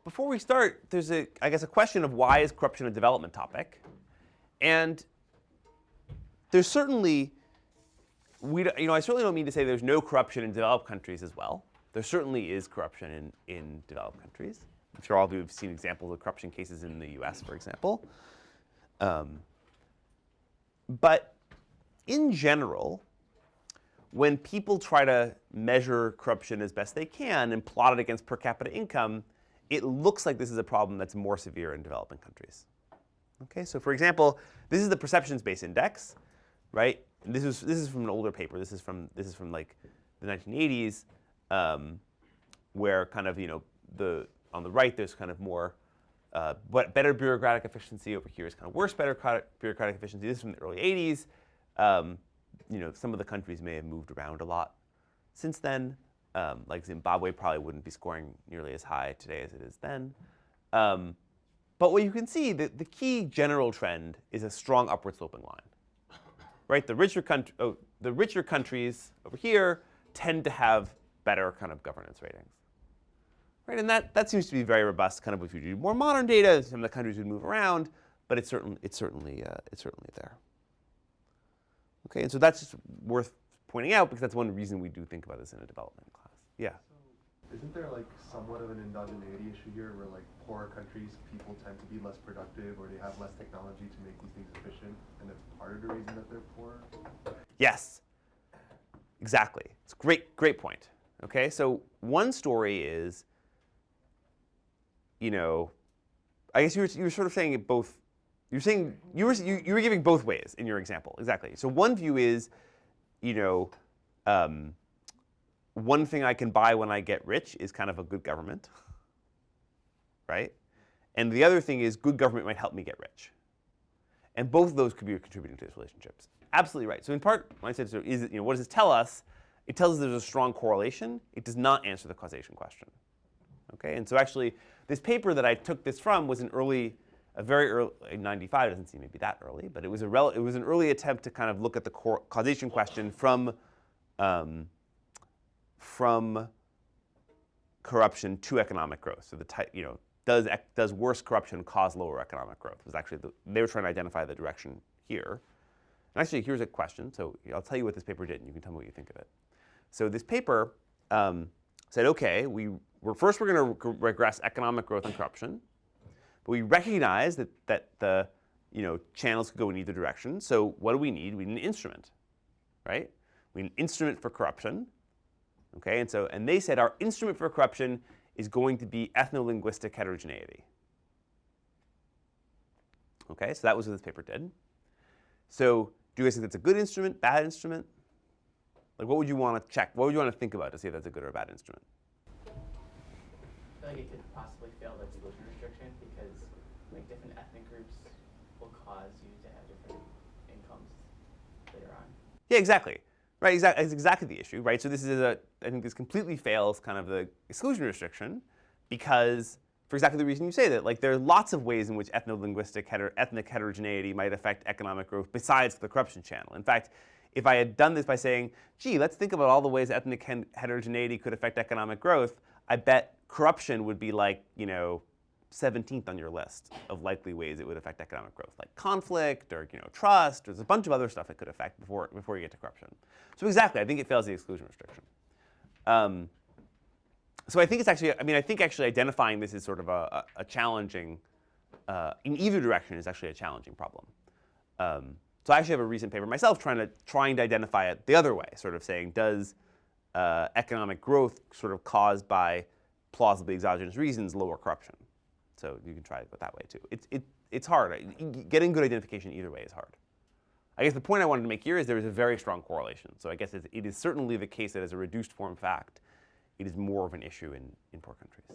before we start, there's I guess a question of why is corruption a development topic, and there's certainly I certainly don't mean to say there's no corruption in developed countries as well. There certainly is corruption in developed countries. I'm sure all of you have seen examples of corruption cases in the U.S., for example. But in general, when people try to measure corruption as best they can and plot it against per capita income, it looks like this is a problem that's more severe in developing countries. Okay, so for example, this is the perceptions-based index, right? And this is from an older paper. This is from like the 1980s, where kind of on the right there's kind of more better bureaucratic efficiency. Over here is kind of worse bureaucratic efficiency. This is from the early 80s. Some of the countries may have moved around a lot since then. Like Zimbabwe probably wouldn't be scoring nearly as high today as it is then. But what you can see, the key general trend is a strong upward sloping line. Right, the richer countries over here tend to have better kind of governance ratings. Right, and that seems to be very robust. Kind of if you do more modern data, some of the countries would move around, but it's certainly there. Okay, and so that's just worth pointing out because that's one reason we do think about this in a development class. Yeah. So isn't there like somewhat of an endogeneity issue here, where like poorer countries, people tend to be less productive, or they have less technology to make these things efficient, and that's part of the reason that they're poor? Yes, exactly. It's a great point. Okay, so one story is, I guess you were sort of saying it both. You're saying you were giving both ways in your example. Exactly. So one view is, one thing I can buy when I get rich is kind of a good government, right? And the other thing is good government might help me get rich. And both of those could be contributing to these relationships. Absolutely right. So in part, when I said, so what does this tell us? It tells us there's a strong correlation. It does not answer the causation question. Okay, and so actually, this paper that I took this from was a very early, 95 doesn't seem maybe that early, but it was an early attempt to kind of look at the causation question from corruption to economic growth. So does worse corruption cause lower economic growth? Was actually they were trying to identify the direction here. And actually, here's a question. So I'll tell you what this paper did, and you can tell me what you think of it. So this paper said, okay, we're going to regress economic growth and corruption, but we recognize that the channels could go in either direction. So what do we need? We need an instrument, right? We need an instrument for corruption. Okay, and they said our instrument for corruption is going to be ethno-linguistic heterogeneity. Okay, so that was what this paper did. So do you guys think that's a good instrument, bad instrument? Like, what would you want to check? What would you want to think about to see if that's a good or a bad instrument? I feel like it could possibly fail the exclusion restriction because like different ethnic groups will cause you to have different incomes later on. Yeah, exactly. Right, exactly. It's exactly the issue, right? So this is I think this completely fails kind of the exclusion restriction because for exactly the reason you say that. Like there are lots of ways in which ethno-linguistic ethnic heterogeneity might affect economic growth besides the corruption channel. In fact, if I had done this by saying, gee, let's think about all the ways ethnic heterogeneity could affect economic growth, I bet corruption would be like, 17th on your list of likely ways it would affect economic growth, like conflict or trust. There's a bunch of other stuff it could affect before you get to corruption. So exactly, I think it fails the exclusion restriction. So I think it's actually, I think actually identifying this as sort of a challenging, in either direction is actually a challenging problem. So I actually have a recent paper myself trying to identify it the other way, sort of saying, does economic growth sort of caused by plausibly exogenous reasons lower corruption? So you can try it that way too. It's hard. Getting good identification either way is hard. I guess the point I wanted to make here is there is a very strong correlation. So I guess it is certainly the case that as a reduced form fact, it is more of an issue in poor countries.